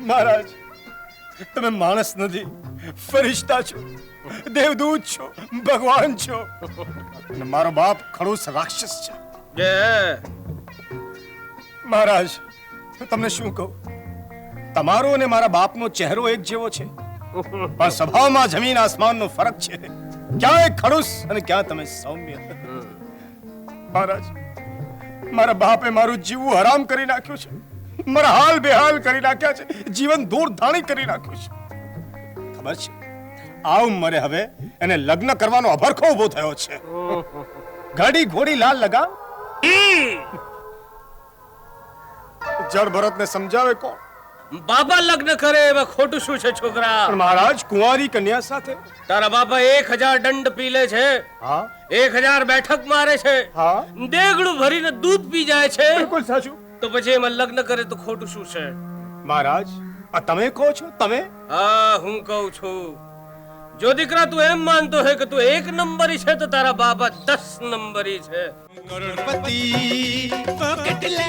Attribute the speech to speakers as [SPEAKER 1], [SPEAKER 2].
[SPEAKER 1] મહારાજ, તમે માણસ નથી, ફરિશ્તા છો, દેવદૂત છો, ભગવાન છો, અને મારો બાપ ખડૂસ રાક્ષસ છે. મહારાજ, તમને શું કહું, તમારો અને મારા બાપનો ચહેરો એક જેવો છે, પણ સ્વભાવમાં જમીન આસમાનનો ફરક છે. ક્યાં ખડૂસ અને ક્યાં તમે સૌમ્ય. મહારાજ, મારા બાપે મારું જીવવું હરામ કરી નાખ્યું છે, મારા હાલ બેહાલ કરી નાખ્યા છે, જીવન દૂરધાણી કરી નાખ્યું છે. ખબર છે, આ ઉંમરે હવે એને લગ્ન કરવાનો અભરખો ઉભો થયો છે. ગાડી ઘોડી લાલ લગા. જળ ભરતને સમજાવે કોણ?
[SPEAKER 2] બાબા લગ્ન કરે એમાં ખોટું શું છે છોકરા?
[SPEAKER 1] પણ મહારાજ, કુંવારી કન્યા સાથે
[SPEAKER 2] તારા બાપા 1000 દંડ પી લે છે,
[SPEAKER 1] હા
[SPEAKER 2] 1000 બેઠક મારે છે,
[SPEAKER 1] હા
[SPEAKER 2] દેગડું ભરીને દૂધ પી જાય છે,
[SPEAKER 1] બિલકુલ સાચું.
[SPEAKER 2] તો પછી એમાં લગ્ન કરે તો ખોટું શું છે?
[SPEAKER 1] મહારાજ, આ તમે કહો છો? તમે?
[SPEAKER 2] હા, હું કહું છું. જો દીકરા તું એમ માનતો હે કે તું 1 નંબરી છે તો તારા બાપા 10 નંબરી છે.
[SPEAKER 3] કરોડપતિ પોકેટ લે